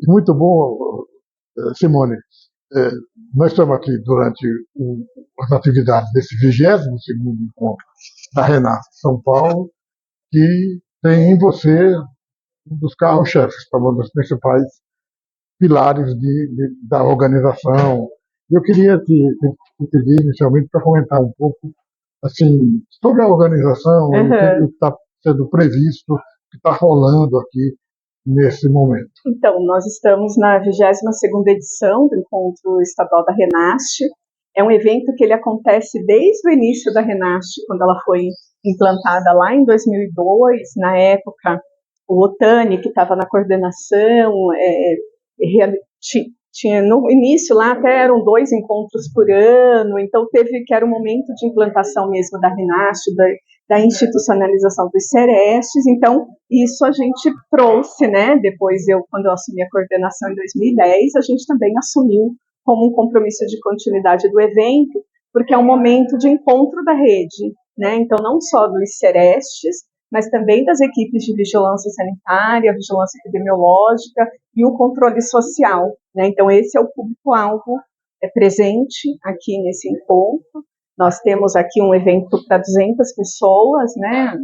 Muito bom, Simone. Eh, Nós estamos aqui durante as atividades desse 22º encontro da Renasce São Paulo, que tem em você um dos carros-chefes, um dos principais pilares da organização. Eu queria te pedir inicialmente para comentar um pouco assim, sobre a organização, Aham. o que está sendo previsto, o que está rolando aqui nesse momento. Então, nós estamos na 22ª edição do Encontro Estadual da Renasce. É um evento que ele acontece desde o início da Renasce, quando ela foi implantada lá em 2002. Na época, o Otani, que estava na coordenação, tinha no início lá até eram 2 encontros por ano, então teve que era o momento de implantação mesmo da Renasce, da institucionalização dos Serestes. Então isso a gente trouxe, né? Depois quando eu assumi a coordenação em 2010, a gente também assumiu como um compromisso de continuidade do evento, porque é um momento de encontro da rede, né? Então não só dos Serestes, mas também das equipes de vigilância sanitária, vigilância epidemiológica e o controle social, né? Então esse é o público-alvo presente aqui nesse encontro. Nós temos aqui um evento para 200 pessoas, né?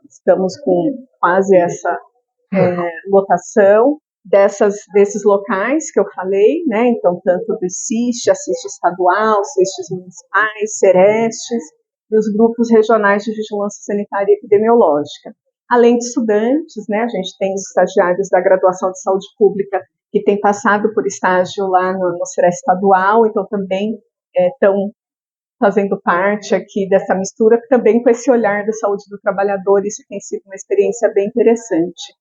Estamos com quase essa lotação desses locais que eu falei, né? Então, tanto do CIST, a CIST estadual, CISTs municipais, Serestes e os grupos regionais de vigilância sanitária e epidemiológica. Além de estudantes, né? A gente tem os estagiários da graduação de saúde pública que têm passado por estágio lá no Sereste estadual, então também estão fazendo parte aqui dessa mistura, também com esse olhar da saúde do trabalhador. Isso tem sido uma experiência bem interessante.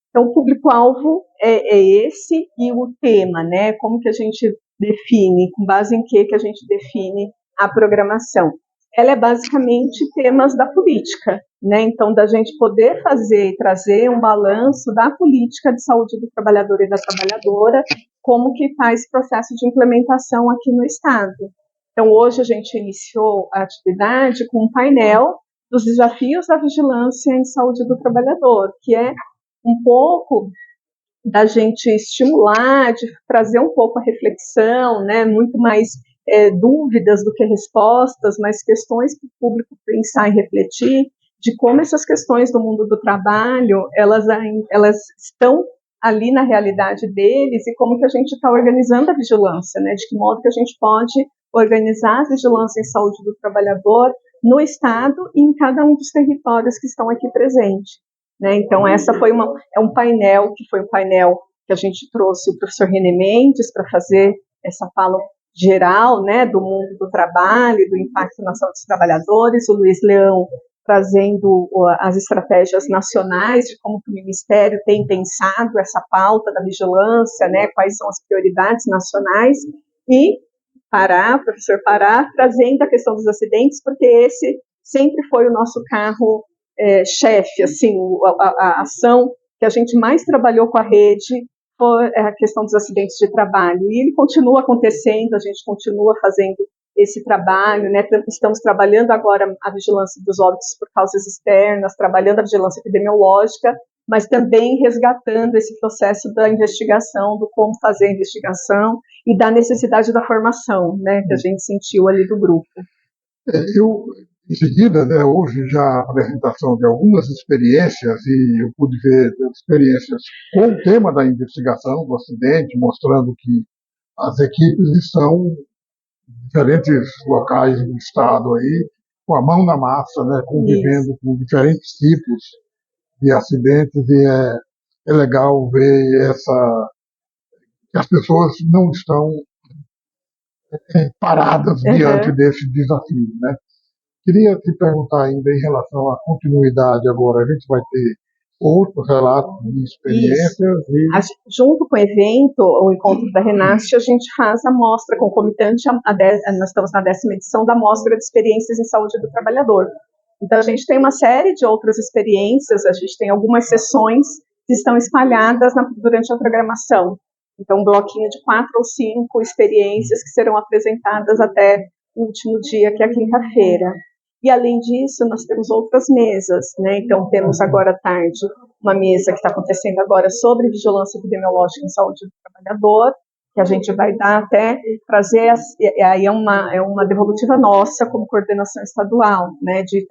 Então, o público-alvo é esse, e o tema, né? Como que a gente define, com base em que a gente define a programação? Ela é basicamente temas da política, né? Então, da gente poder fazer e trazer um balanço da política de saúde do trabalhador e da trabalhadora, como que está esse processo de implementação aqui no Estado. Então, hoje a gente iniciou a atividade com um painel dos desafios da vigilância em saúde do trabalhador, que é um pouco da gente estimular, de trazer um pouco a reflexão, né, muito mais dúvidas do que respostas, mas questões para o público pensar e refletir, de como essas questões do mundo do trabalho, elas estão ali na realidade deles, e como que a gente está organizando a vigilância, né, de que modo que a gente pode organizar a vigilância em saúde do trabalhador no Estado e em cada um dos territórios que estão aqui presentes. Né? Então, essa foi um painel que a gente trouxe o professor René Mendes para fazer essa fala geral, né, do mundo do trabalho, do impacto na saúde dos trabalhadores, o Luiz Leão trazendo as estratégias nacionais de como o Ministério tem pensado essa pauta da vigilância, né, quais são as prioridades nacionais, e o professor Pará, trazendo a questão dos acidentes, porque esse sempre foi o nosso carro chefe, assim, a ação que a gente mais trabalhou com a rede foi a questão dos acidentes de trabalho, e ele continua acontecendo, a gente continua fazendo esse trabalho, né? Estamos trabalhando agora a vigilância dos óbitos por causas externas, trabalhando a vigilância epidemiológica, mas também resgatando esse processo da investigação, do como fazer a investigação e da necessidade da formação, né, que a gente sentiu ali do grupo. Eu, em seguida, né, houve já a apresentação de algumas experiências, e eu pude ver experiências com o tema da investigação do acidente, mostrando que as equipes estão em diferentes locais do estado aí, com a mão na massa, né, convivendo com diferentes tipos de acidentes, e é legal ver que as pessoas não estão paradas diante desse desafio, né? Queria te perguntar ainda em relação à continuidade agora. A gente vai ter outros relatos de experiências. Junto com o evento, o Encontro da Renasce, a gente faz a mostra concomitante, nós estamos na 10ª edição da Mostra de Experiências em Saúde do Trabalhador. Então, a gente tem uma série de outras experiências, a gente tem algumas sessões que estão espalhadas durante a programação. Então, um bloquinho de 4 ou 5 experiências que serão apresentadas até o último dia, que é a quinta-feira. E, além disso, nós temos outras mesas, né? Então, temos agora à tarde uma mesa que está acontecendo agora sobre vigilância epidemiológica em saúde do trabalhador, que a gente vai dar até trazer, aí é uma devolutiva nossa como coordenação estadual, né, de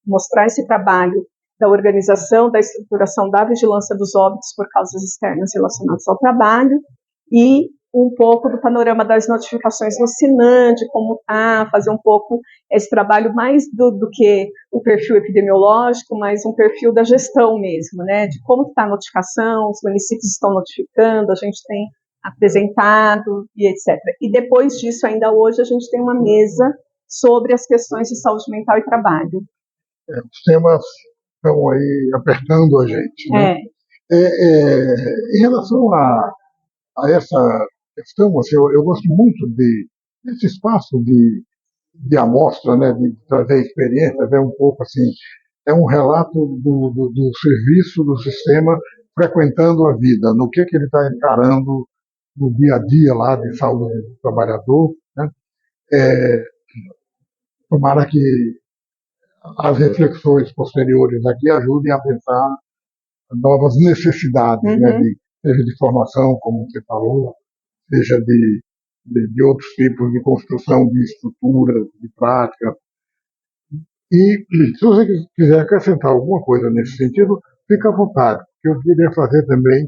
mostrar esse trabalho da organização, da estruturação da vigilância dos óbitos por causas externas relacionadas ao trabalho e um pouco do panorama das notificações no SINAM, de como fazer um pouco esse trabalho mais do que o perfil epidemiológico, mas um perfil da gestão mesmo, né, de como está a notificação, os municípios estão notificando, a gente tem apresentado e etc. E depois disso, ainda hoje, a gente tem uma mesa sobre as questões de saúde mental e trabalho. Os temas estão aí apertando a gente, né? Em relação a essa questão, assim, eu gosto muito desse espaço de amostra, né, de trazer experiência, ver um pouco assim, é um relato do serviço, do sistema, frequentando a vida, no que ele está encarando no dia a dia lá de saúde do trabalhador, né? Tomara que as reflexões posteriores aqui ajudem a pensar novas necessidades, né, seja de formação, como você falou, seja de outros tipos de construção de estruturas, de prática. E se você quiser acrescentar alguma coisa nesse sentido, fica à vontade, porque eu queria fazer também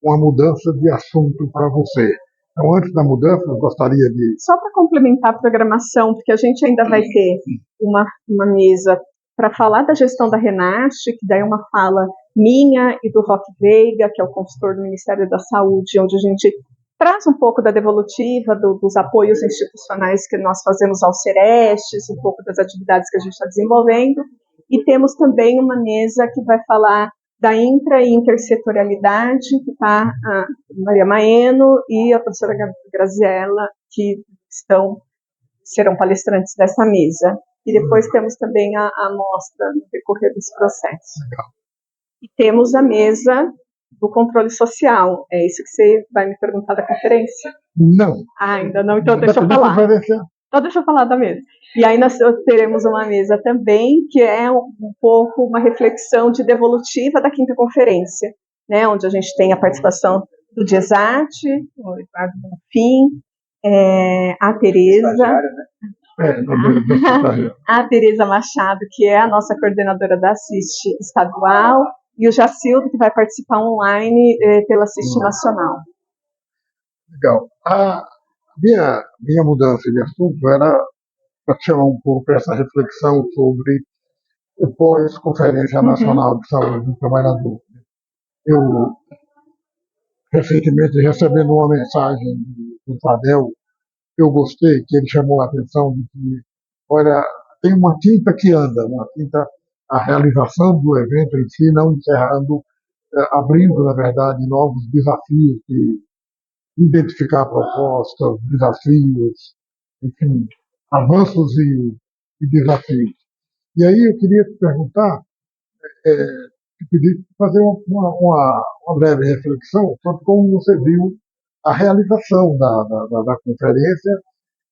uma mudança de assunto para você. Então, antes da mudança, eu gostaria de... Só para complementar a programação, porque a gente ainda vai ter uma mesa para falar da gestão da Renate, que daí é uma fala minha e do Roque Veiga, que é o consultor do Ministério da Saúde, onde a gente traz um pouco da devolutiva, dos apoios institucionais que nós fazemos aos Cerestes, um pouco das atividades que a gente está desenvolvendo, e temos também uma mesa que vai falar da intra e intersetorialidade, que está a Maria Maeno e a professora Graziella, que serão palestrantes dessa mesa. E depois temos também a amostra no decorrer desse processo. Legal. E temos a mesa do controle social. É isso que você vai me perguntar da conferência? Não. Ainda não, então deixa eu falar. Então deixa eu falar da mesa. E aí nós teremos uma mesa também, que é um pouco uma reflexão de devolutiva da quinta conferência, né, onde a gente tem a participação do DIESAT, o Eduardo Bonfim, a Tereza, a Tereza Machado, que é a nossa coordenadora da Assiste estadual, e o Jacildo, que vai participar online pela Assiste Nacional. Legal. A minha mudança de assunto era para chamar um pouco para essa reflexão sobre o pós-Conferência Nacional de Saúde do Trabalhador. Eu, recentemente, recebendo uma mensagem do Fadel, eu gostei, que ele chamou a atenção de que, olha, tem uma tinta que anda, uma tinta, a realização do evento em si, não encerrando, abrindo, na verdade, novos desafios de identificar propostas, desafios, enfim, avanços e desafios. E aí eu queria te perguntar, te pedir para fazer uma breve reflexão sobre como você viu a realização da conferência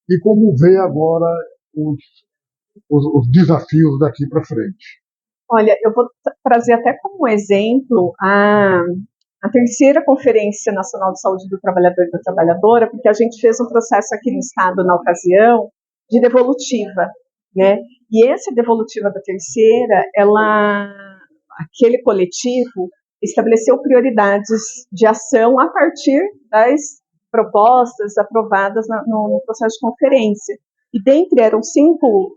e como vê agora os desafios daqui para frente. Olha, eu vou trazer até como exemplo a terceira Conferência Nacional de Saúde do Trabalhador e da Trabalhadora, porque a gente fez um processo aqui no Estado, na ocasião, de devolutiva, né? E essa devolutiva da terceira, aquele coletivo estabeleceu prioridades de ação a partir das propostas aprovadas no processo de conferência. E dentre eram 5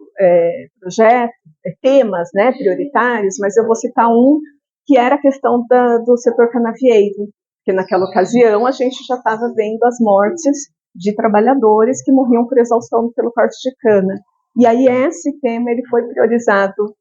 projetos, temas, né, prioritários, mas eu vou citar um que era a questão do setor canavieiro, porque naquela ocasião a gente já estava vendo as mortes de trabalhadores que morriam por exaustão pelo corte de cana. E aí esse tema ele foi priorizado,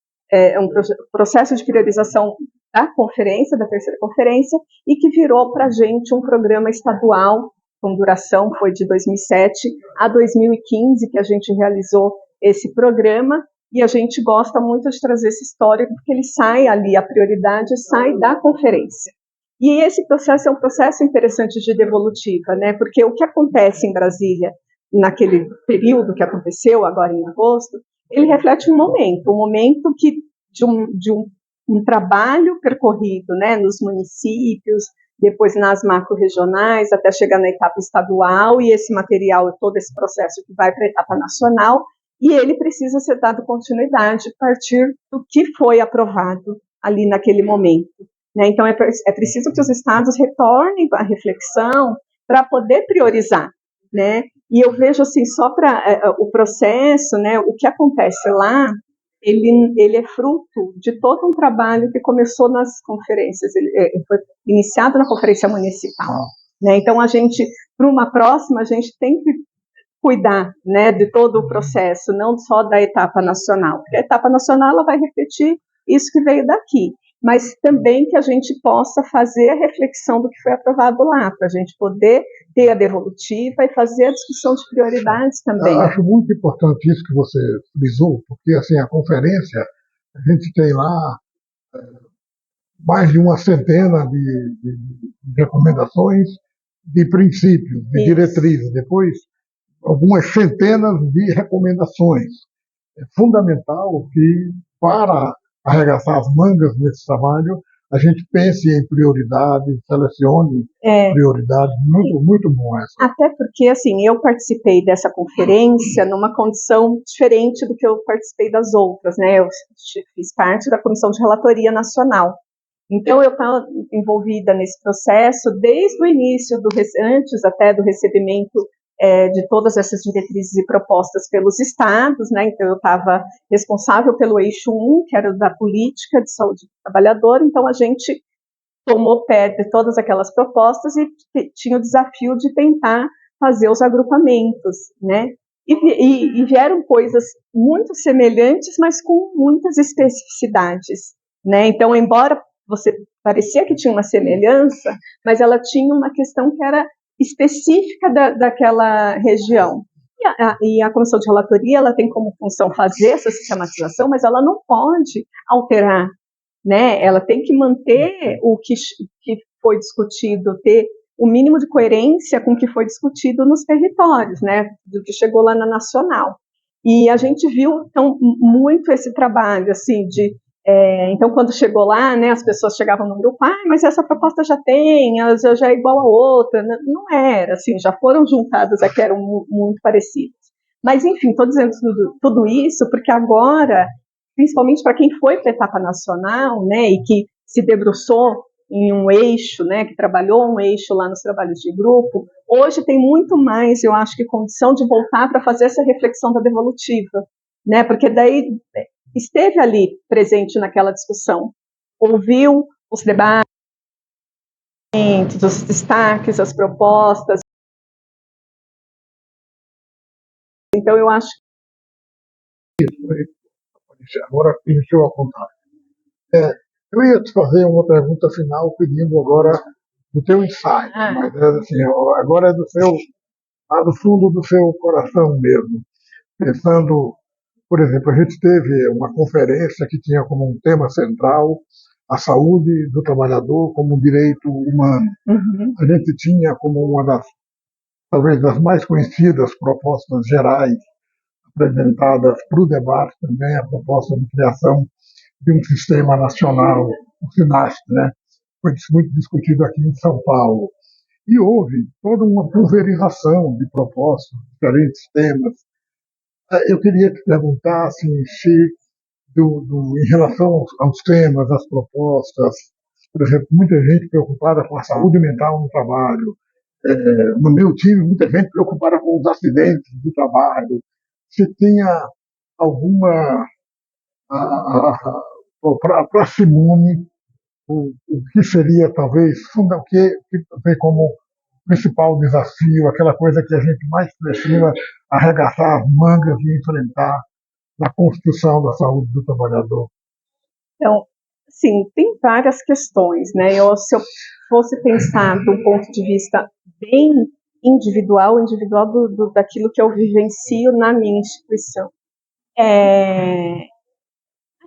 um processo de priorização da conferência, da terceira conferência, e que virou para a gente um programa estadual, com duração foi de 2007 a 2015, que a gente realizou esse programa, e a gente gosta muito de trazer esse histórico, porque ele sai ali, a prioridade sai da conferência. E esse processo é um processo interessante de devolutiva, né? Porque o que acontece em Brasília, naquele período que aconteceu, agora em agosto, ele reflete um momento que de um um trabalho percorrido, né, nos municípios, depois nas macro-regionais, até chegar na etapa estadual, e esse material, todo esse processo que vai para a etapa nacional, e ele precisa ser dado continuidade a partir do que foi aprovado ali naquele momento. Né? Então, é preciso que os estados retornem à reflexão para poder priorizar. Né? E eu vejo, assim, só para o processo, né, o que acontece lá, ele é fruto de todo um trabalho que começou nas conferências, ele foi iniciado na conferência municipal. Né? Então, a gente, para uma próxima, a gente tem que cuidar, né, de todo o processo, não só da etapa nacional, porque a etapa nacional ela vai refletir isso que veio daqui, mas também que a gente possa fazer a reflexão do que foi aprovado lá, para a gente poder ter a devolutiva e fazer a discussão de prioridades também. Eu acho muito importante isso que você frisou, porque assim, a conferência, a gente tem lá mais de uma centena de recomendações, de princípios, de diretrizes, depois algumas centenas de recomendações. É fundamental que, para arregaçar as mangas nesse trabalho, a gente pense em prioridades, selecione prioridades, muito bom essa. Até porque, assim, eu participei dessa conferência numa condição diferente do que eu participei das outras, né? Eu fiz parte da Comissão de Relatoria Nacional. Então, eu estava envolvida nesse processo desde o início, antes até do recebimento de todas essas diretrizes e propostas pelos estados, né? Então, eu estava responsável pelo eixo 1, que era da política de saúde do trabalhador, então a gente tomou pé de todas aquelas propostas e tinha o desafio de tentar fazer os agrupamentos, né? E vieram coisas muito semelhantes, mas com muitas especificidades, né? Então, embora parecia que tinha uma semelhança, mas ela tinha uma questão que era específica daquela região. E a comissão de relatoria, ela tem como função fazer essa sistematização, mas ela não pode alterar, né? Ela tem que manter o que foi discutido, ter o mínimo de coerência com o que foi discutido nos territórios, né? Do que chegou lá na nacional. E a gente viu, então, muito esse trabalho, assim, então, quando chegou lá, né, as pessoas chegavam no grupo, mas essa proposta já tem, ela já é igual a outra. Não era, assim, já foram juntadas aqui, eram muito parecidas. Mas, enfim, estou dizendo tudo isso porque agora, principalmente para quem foi para a etapa nacional, né, e que se debruçou em um eixo, né, que trabalhou um eixo lá nos trabalhos de grupo, hoje tem muito mais, eu acho, que condição de voltar para fazer essa reflexão da devolutiva, né, porque daí esteve ali presente naquela discussão, ouviu os debates, os destaques, as propostas. Então, eu acho que agora iniciou a contar. Eu ia te fazer uma pergunta final pedindo agora do teu insight, mas assim, agora é lá do fundo do seu coração mesmo, pensando. Por exemplo, a gente teve uma conferência que tinha como um tema central a saúde do trabalhador como um direito humano. Uhum. A gente tinha como uma talvez das mais conhecidas propostas gerais apresentadas para o debate também a proposta de criação de um sistema nacional, o SINAST, né? Foi muito discutido aqui em São Paulo. E houve toda uma pulverização de propostas, diferentes temas. Eu queria te perguntar assim, se em relação aos temas, às propostas, por exemplo, muita gente preocupada com a saúde mental no trabalho, no meu time, muita gente preocupada com os acidentes do trabalho, se tinha alguma, para Simone, o que seria talvez, o que vem como principal desafio, aquela coisa que a gente mais precisa arregaçar as mangas e enfrentar na construção da saúde do trabalhador? Então, sim, tem várias questões, né? Se eu fosse pensar de um ponto de vista bem individual daquilo que eu vivencio na minha instituição, a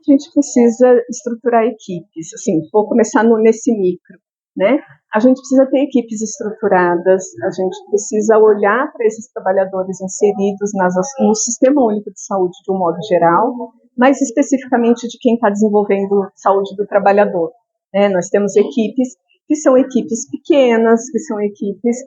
gente precisa estruturar equipes. Assim, vou começar nesse micro, né? A gente precisa ter equipes estruturadas, a gente precisa olhar para esses trabalhadores inseridos no Sistema Único de Saúde de um modo geral, mais especificamente de quem está desenvolvendo saúde do trabalhador, né? Nós temos equipes que são equipes pequenas, que são equipes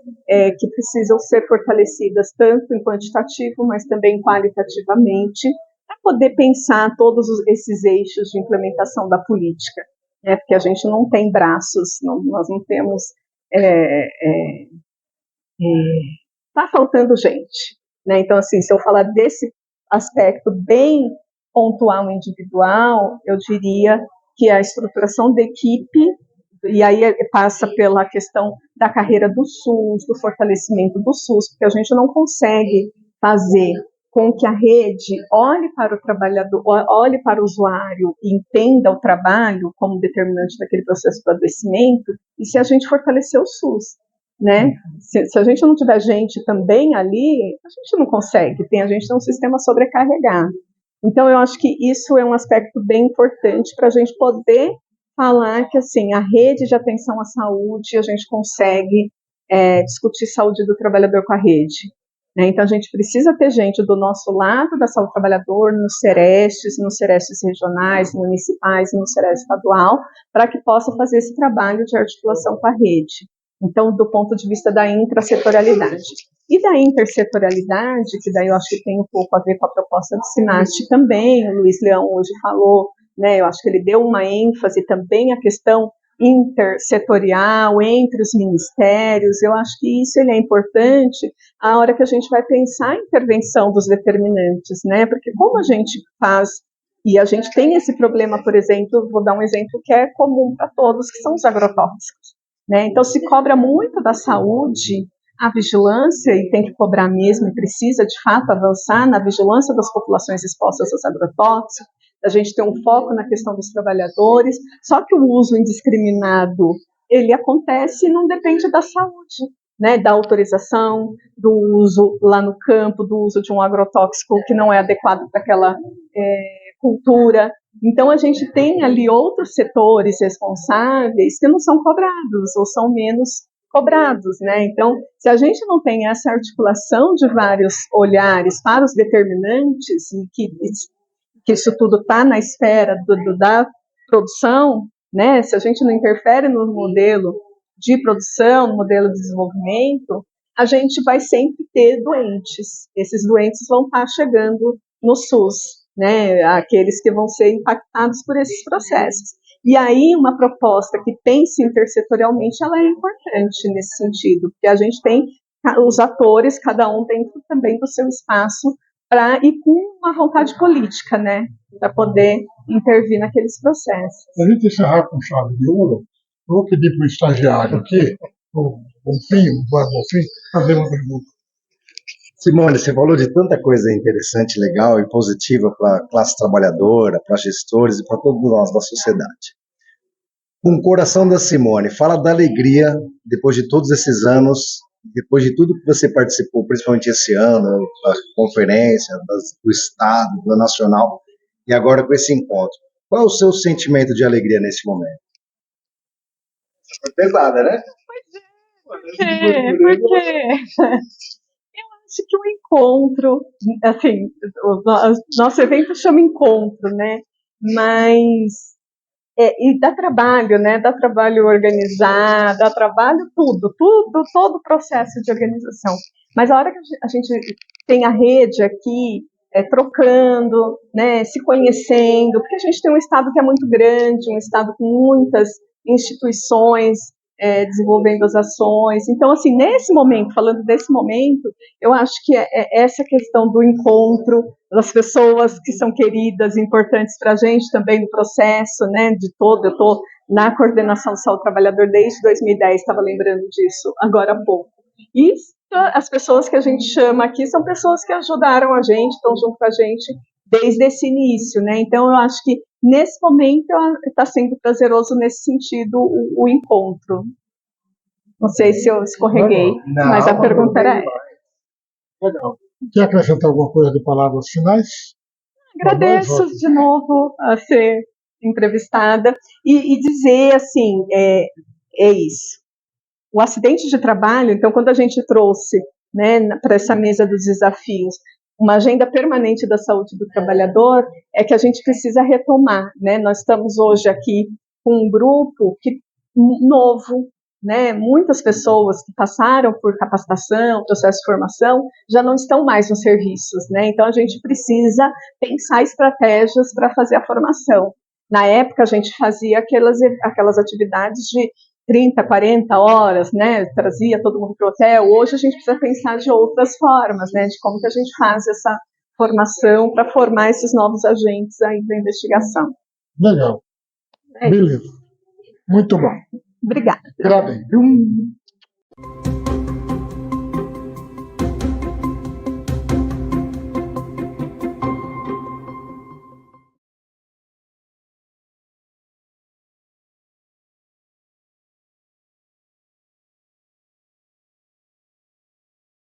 que precisam ser fortalecidas tanto em quantitativo, mas também qualitativamente, para poder pensar todos esses eixos de implementação da política, né? Porque a gente não tem braços, nós não temos... Está faltando gente, né? Então, assim, se eu falar desse aspecto bem pontual e individual, eu diria que a estruturação da equipe, e aí passa pela questão da carreira do SUS, do fortalecimento do SUS, porque a gente não consegue fazer com que a rede olhe para o trabalhador, olhe para o usuário e entenda o trabalho como determinante daquele processo de adoecimento, e se a gente fortalecer o SUS, né? Se a gente não tiver gente também ali, a gente não consegue, a gente tem um sistema sobrecarregado. Então, eu acho que isso é um aspecto bem importante para a gente poder falar que, assim, a rede de atenção à saúde, a gente consegue discutir saúde do trabalhador com a rede, né? Então, a gente precisa ter gente do nosso lado da saúde do trabalhador, nos CERESTs regionais, municipais, no CEREST estadual, para que possa fazer esse trabalho de articulação com a rede. Então, do ponto de vista da intrasetorialidade. E da intersetorialidade, que daí eu acho que tem um pouco a ver com a proposta do SINAST também, o Luiz Leão hoje falou, né, eu acho que ele deu uma ênfase também à questão intersetorial, entre os ministérios, eu acho que isso ele é importante a hora que a gente vai pensar a intervenção dos determinantes, né, porque como a gente faz, e a gente tem esse problema, por exemplo, vou dar um exemplo que é comum para todos, que são os agrotóxicos, né, então se cobra muito da saúde, a vigilância, e tem que cobrar mesmo, e precisa de fato avançar na vigilância das populações expostas aos agrotóxicos, a gente tem um foco na questão dos trabalhadores, só que o uso indiscriminado, ele acontece e não depende da saúde, né, da autorização, do uso lá no campo, do uso de um agrotóxico que não é adequado para aquela cultura. Então, a gente tem ali outros setores responsáveis que não são cobrados, ou são menos cobrados, né? Então, se a gente não tem essa articulação de vários olhares para os determinantes, e que isso tudo está na esfera da produção, né? Se a gente não interfere no modelo de produção, no modelo de desenvolvimento, a gente vai sempre ter doentes. Esses doentes vão estar chegando no SUS, né? Aqueles que vão ser impactados por esses processos. E aí, uma proposta que pense intersetorialmente, ela é importante nesse sentido, porque a gente tem os atores, cada um dentro também do seu espaço, e com uma vontade política, né, para poder intervir naqueles processos. Para a gente encerrar com chave de ouro, eu vou pedir para o estagiário aqui, o Bonfim, fazer uma pergunta. Simone, você falou de tanta coisa interessante, legal e positiva para a classe trabalhadora, para gestores e para todos nós da sociedade. Com o coração da Simone, fala da alegria depois de todos esses anos, depois de tudo que você participou, principalmente esse ano, da conferência, do Estado, do Nacional, e agora com esse encontro. Qual é o seu sentimento de alegria nesse momento? Foi pesada, né? Pois é, porque acho que o encontro, assim, o nosso evento chama encontro, né? Mas e dá trabalho, né? Dá trabalho organizar, dá trabalho todo o processo de organização. Mas a hora que a gente tem a rede aqui, trocando, né? Se conhecendo, porque a gente tem um estado que é muito grande, um estado com muitas instituições desenvolvendo as ações. Então, assim, nesse momento, falando desse momento, eu acho que essa questão do encontro das pessoas que são queridas, importantes para a gente também no processo, né, de todo. Eu estou na coordenação do Saúde do Trabalhador desde 2010, estava lembrando disso agora há pouco. E as pessoas que a gente chama aqui são pessoas que ajudaram a gente, estão junto com a gente desde esse início, né? Então, eu acho que nesse momento está sendo prazeroso nesse sentido o encontro. Não sei se eu escorreguei, não, mas a pergunta era essa. Legal. Quer acrescentar alguma coisa de palavras finais? Agradeço de novo a ser entrevistada e dizer assim, é isso. O acidente de trabalho, então, quando a gente trouxe, né, para essa mesa dos desafios, uma agenda permanente da saúde do trabalhador, é que a gente precisa retomar, né? Nós estamos hoje aqui com um grupo novo, né? Muitas pessoas que passaram por capacitação, processo de formação, já não estão mais nos serviços, né? Então a gente precisa pensar estratégias para fazer a formação. Na época a gente fazia aquelas atividades de 30, 40 horas, né? Trazia todo mundo para o hotel. Hoje a gente precisa pensar de outras formas, né? De como que a gente faz essa formação para formar esses novos agentes aí da investigação. Legal. Beleza. Muito bom. Obrigada. Gravei.